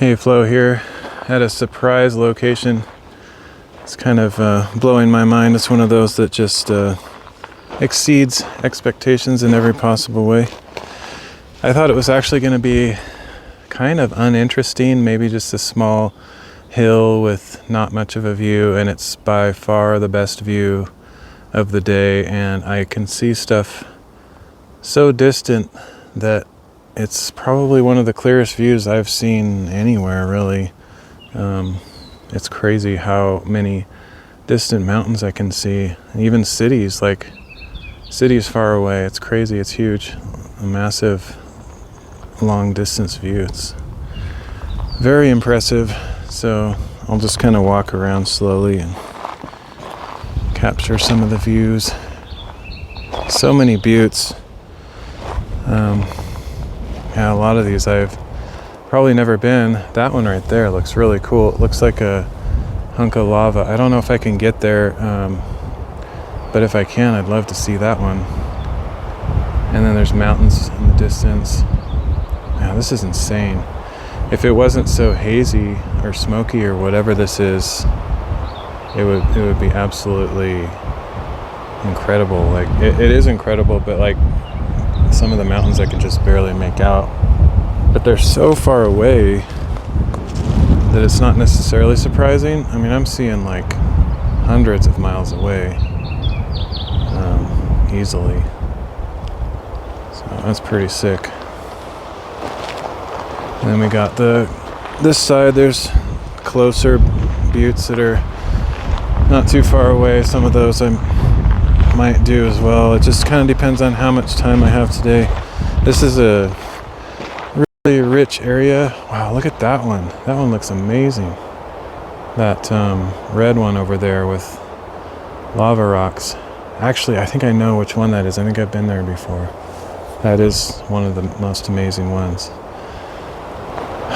Hey, Flo here at a surprise location. It's kind of blowing my mind. It's one of those that just exceeds expectations in every possible way. I thought it was actually going to be kind of uninteresting, maybe just a small hill with not much of a view, and it's by far the best view of the day, and I can see stuff so distant that it's probably one of the clearest views I've seen anywhere, really. It's crazy how many distant mountains I can see, and even cities, like cities far away. It's crazy, it's huge, a massive long distance view. It's very impressive. So I'll just kind of walk around slowly and capture some of the views. So many buttes. Yeah, a lot of these I've probably never been. That one right there looks really cool. It looks like a hunk of lava. I don't know if I can get there, but if I can, I'd love to see that one. And then there's mountains in the distance. Yeah, this is insane. If it wasn't so hazy or smoky or whatever this is, it would be absolutely incredible. Like it is incredible, but like some of the mountains I can just barely make out. But they're so far away that it's not necessarily surprising. I mean, I'm seeing like hundreds of miles away, easily. So that's pretty sick. And then we got this side, there's closer buttes that are not too far away. Some of those I might do as well. It just kind of depends on how much time I have today. This is a really rich area. Wow, look at that one. That one looks amazing. That red one over there with lava rocks. Actually, I think I know which one that is. I think I've been there before. That is one of the most amazing ones.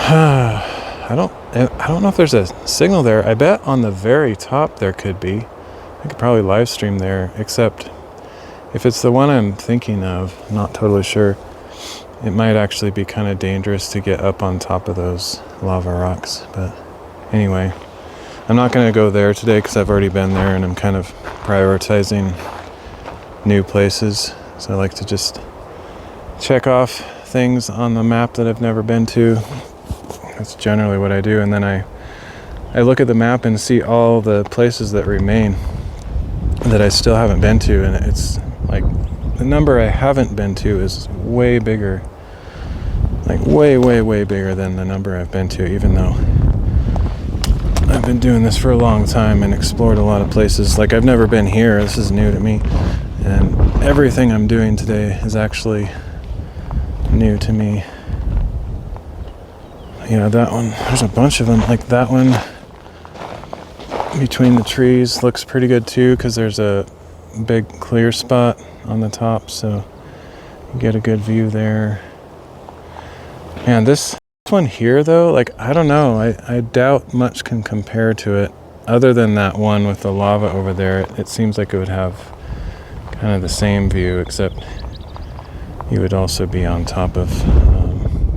I don't know if there's a signal there. I bet on the very top there could be. I could probably live stream there, except if it's the one I'm thinking of, I'm not totally sure. It might actually be kind of dangerous to get up on top of those lava rocks. But anyway, I'm not going to go there today because I've already been there and I'm kind of prioritizing new places. So I like to just check off things on the map that I've never been to. That's generally what I do. And then I look at the map and see all the places that remain that I still haven't been to. And it's like the number I haven't been to is way bigger. Like way, way, way bigger than the number I've been to, even though I've been doing this for a long time and explored a lot of places. Like I've never been here. This is new to me. And everything I'm doing today is actually new to me. Yeah, that one, there's a bunch of them. Like that one between the trees looks pretty good too, because there's a big clear spot on the top, so you get a good view there. And this one here though, like I don't know, I doubt much can compare to it, other than that one with the lava over there. It seems like it would have kind of the same view, except you would also be on top of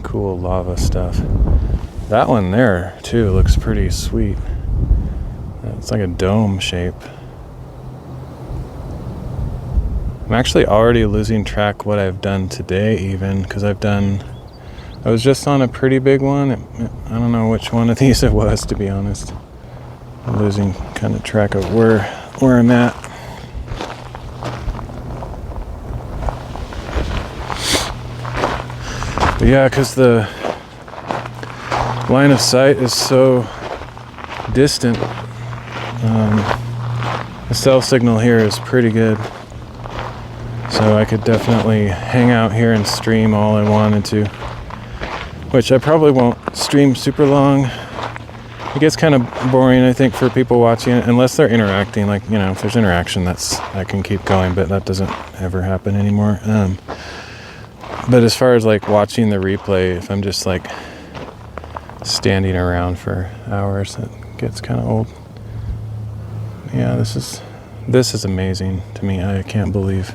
cool lava stuff. That one there too looks pretty sweet. It's like a dome shape. I'm actually already losing track what I've done today, even because I was just on a pretty big one. I don't know which one of these it was, to be honest. I'm losing kind of track of where I'm at. But yeah, because the line of sight is so distant. The cell signal here is pretty good. So I could definitely hang out here and stream all I wanted to. Which I probably won't stream super long. It gets kind of boring, I think, for people watching it, unless they're interacting. Like, you know, if there's interaction, I can keep going, but that doesn't ever happen anymore. But as far as like watching the replay, if I'm just like standing around for hours, it gets kind of old. Yeah, this is amazing to me. I can't believe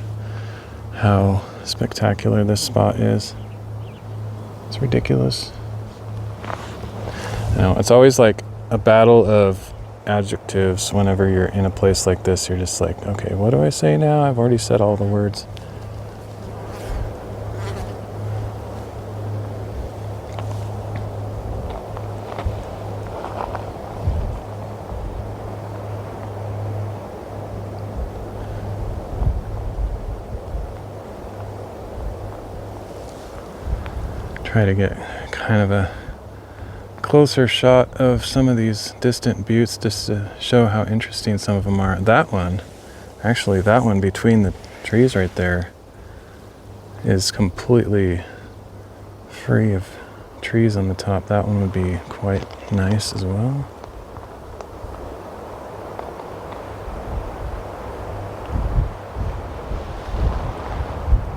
how spectacular this spot is. It's ridiculous. You know, it's always like a battle of adjectives whenever you're in a place like this. You're just like, okay, what do I say now? I've already said all the words. Try to get kind of a closer shot of some of these distant buttes just to show how interesting some of them are. That one, actually that one between the trees right there is completely free of trees on the top. That one would be quite nice as well.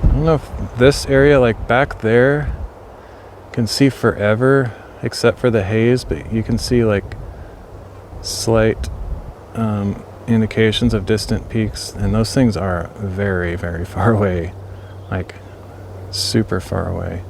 I don't know if this area, like back there, can see forever except for the haze, but you can see like slight indications of distant peaks, and those things are very, very far away, like super far away.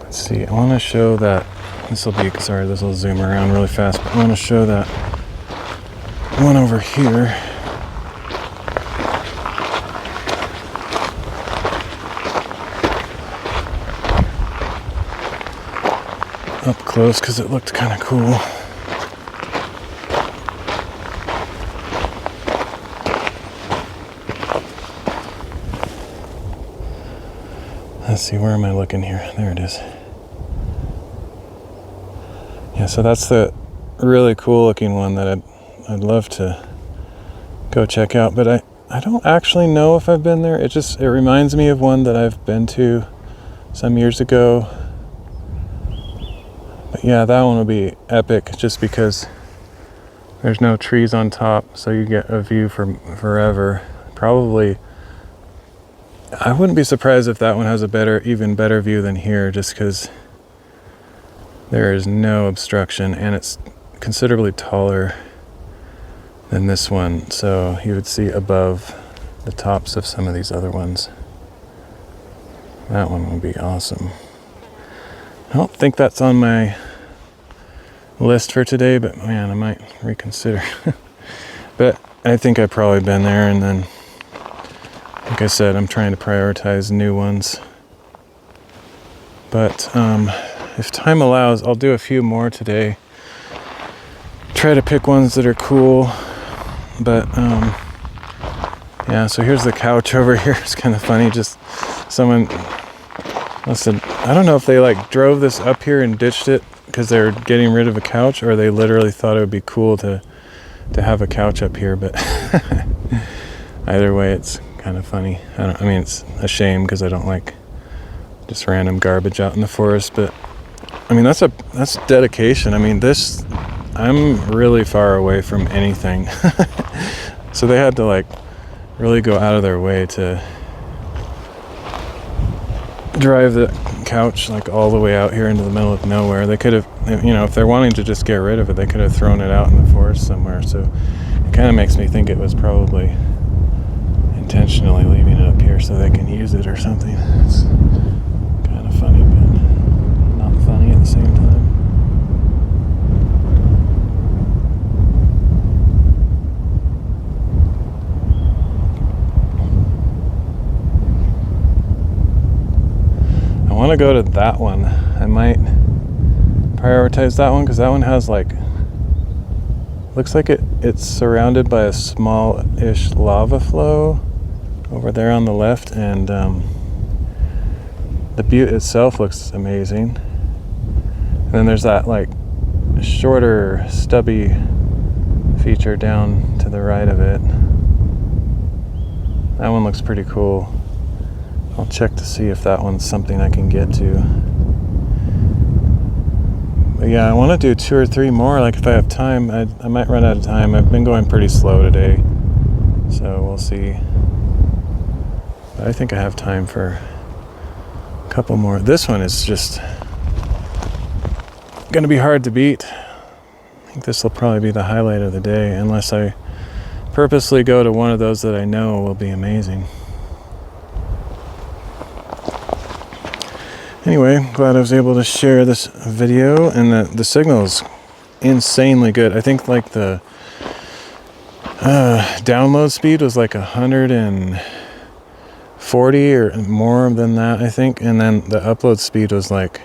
Let's see, I want to show that. This will zoom around really fast, but I want to show that one over here. Up close because it looked kind of cool. Let's see, where am I looking here? There it is. Yeah, so that's the really cool looking one that I'd love to go check out, but I don't actually know if I've been there. It reminds me of one that I've been to some years ago. But yeah, that one would be epic just because there's no trees on top, so you get a view for forever. Probably, I wouldn't be surprised if that one has a even better view than here, just because there is no obstruction, and it's considerably taller than this one, so you would see above the tops of some of these other ones. That one would be awesome. I don't think that's on my list for today, but man, I might reconsider. But I think I've probably been there, and then, like I said, I'm trying to prioritize new ones. But if time allows, I'll do a few more today. Try to pick ones that are cool. But yeah, so here's the couch over here. It's kind of funny. Just someone listen, I don't know if they like drove this up here and ditched it because they're getting rid of a couch, or they literally thought it would be cool to have a couch up here. But either way, it's kind of funny. I mean, it's a shame because I don't like just random garbage out in the forest, but I mean, that's dedication. I mean, I'm really far away from anything. So they had to like really go out of their way to drive the couch like all the way out here into the middle of nowhere. They could have, if they're wanting to just get rid of it, they could have thrown it out in the forest somewhere. So it kind of makes me think it was probably intentionally leaving it up here so they can use it or something. It's kind of funny, but not funny at the same time. I want to go to that one. I might prioritize that one because that one has looks like it's surrounded by a small-ish lava flow over there on the left, and the butte itself looks amazing. And then there's that like shorter, stubby feature down to the right of it. That one looks pretty cool. I'll check to see if that one's something I can get to. But yeah, I want to do 2 or 3 more. Like if I have time, I might run out of time. I've been going pretty slow today, so we'll see. But I think I have time for a couple more. This one is just going to be hard to beat. think this will probably be the highlight of the day, unless I purposely go to one of those that I know will be amazing. Anyway, glad I was able to share this video, and the signal is insanely good. I think like the download speed was like 140 or more than that, I think, and then the upload speed was like,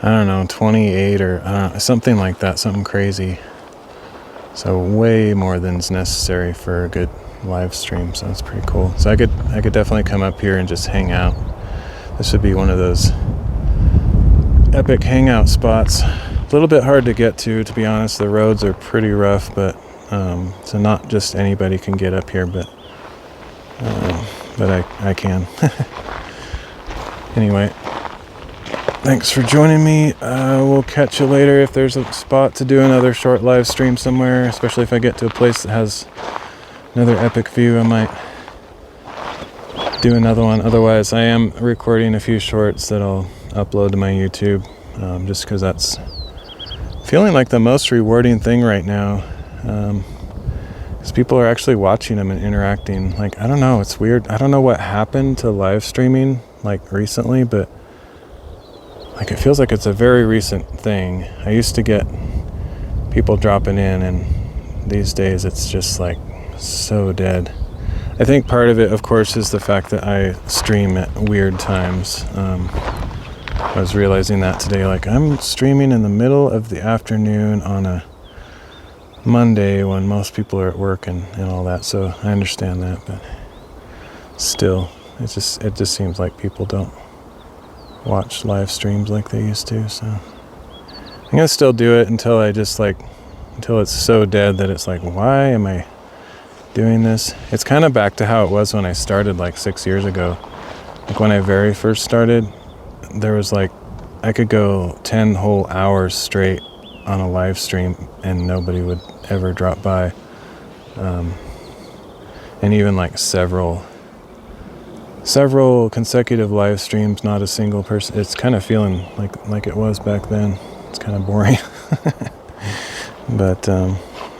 I don't know, 28 or something like that, something crazy. So way more than is necessary for a good live stream. So that's pretty cool. So I could definitely come up here and just hang out. This would be one of those epic hangout spots. A little bit hard to get to be honest. The roads are pretty rough, but so not just anybody can get up here, but I can. Anyway, thanks for joining me. We'll catch you later. If there's a spot to do another short live stream somewhere, especially if I get to a place that has another epic view, I might do another one. Otherwise, I am recording a few shorts that I'll upload to my YouTube, just because that's feeling like the most rewarding thing right now, because people are actually watching them and interacting. Like, I don't know, it's weird. I don't know what happened to live streaming like recently, but like it feels like it's a very recent thing. I used to get people dropping in, and these days it's just like so dead. I think part of it, of course, is the fact that I stream at weird times. I was realizing that today, like I'm streaming in the middle of the afternoon on a Monday when most people are at work and all that, so I understand that, but still, it just seems like people don't watch live streams like they used to, so I'm gonna still do it until until it's so dead that it's like, why am I doing this? It's kind of back to how it was when I started like 6 years ago. Like when I very first started, there was like, I could go 10 whole hours straight on a live stream and nobody would ever drop by. And even like several consecutive live streams, not a single person. It's kind of feeling like it was back then. It's kind of boring. But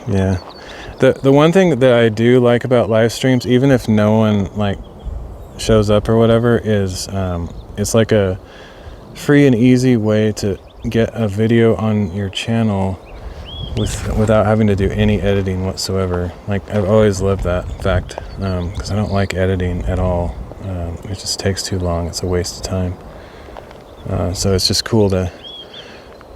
yeah. The one thing that I do like about live streams, even if no one like shows up or whatever, is it's like a free and easy way to get a video on your channel without having to do any editing whatsoever. Like I've always loved that fact, because I don't like editing at all. It just takes too long. It's a waste of time. So it's just cool to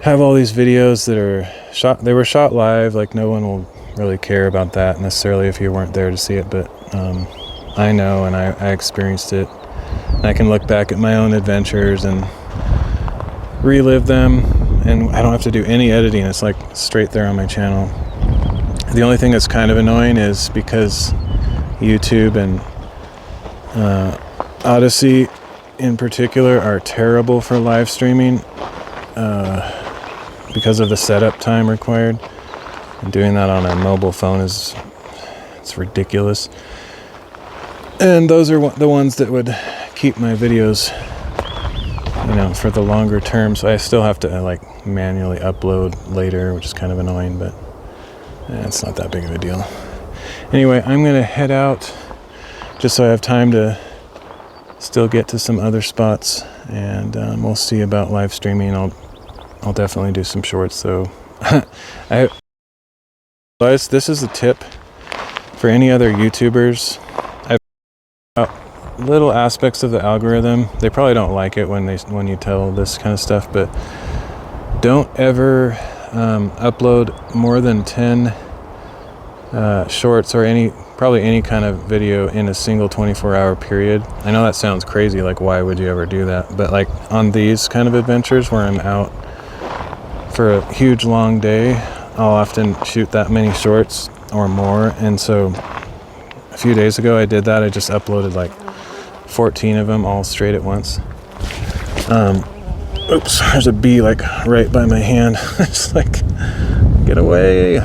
have all these videos that are shot. They were shot live. Like no one will really care about that necessarily if you weren't there to see it, but I know, and I experienced it, and I can look back at my own adventures and relive them, and I don't have to do any editing. It's like straight there on my channel. The only thing that's kind of annoying is because YouTube and Odyssey in particular are terrible for live streaming, because of the setup time required. And doing that on a mobile phone it's ridiculous. And those are the ones that would keep my videos, for the longer term. So I still have to like manually upload later, which is kind of annoying, but it's not that big of a deal. Anyway, I'm gonna head out just so I have time to still get to some other spots, and we'll see about live streaming. I'll definitely do some shorts. So this is a tip for any other YouTubers. I've little aspects of the algorithm. They probably don't like it when you tell this kind of stuff, but don't ever upload more than 10 shorts or probably any kind of video in a single 24-hour period. I know that sounds crazy, like why would you ever do that? But like on these kind of adventures where I'm out for a huge long day, I'll often shoot that many shorts or more. And so a few days ago I did that. I just uploaded like 14 of them all straight at once. Oops, there's a bee like right by my hand. Just like, get away.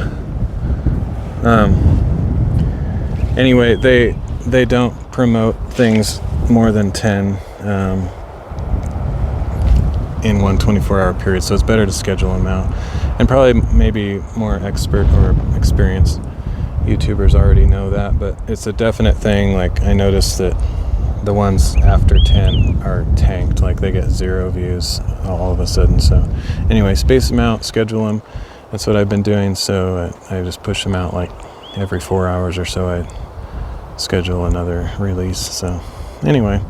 Anyway, they don't promote things more than 10. in one 24-hour period, so it's better to schedule them out. And probably maybe more expert or experienced YouTubers already know that, but it's a definite thing. Like, I noticed that the ones after 10 are tanked, like they get 0 views all of a sudden. So anyway, space them out, schedule them. That's what I've been doing. So I just push them out like every 4 hours or so. I schedule another release. So anyway,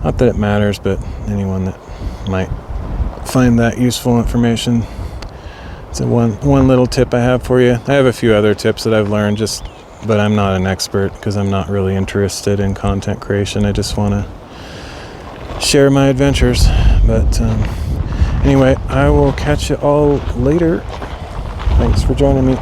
not that it matters, but anyone that might find that useful information, it's one little tip I have for you. I have a few other tips that I've learned, but I'm not an expert because I'm not really interested in content creation. I just want to share my adventures. But anyway, I will catch you all later. Thanks for joining me.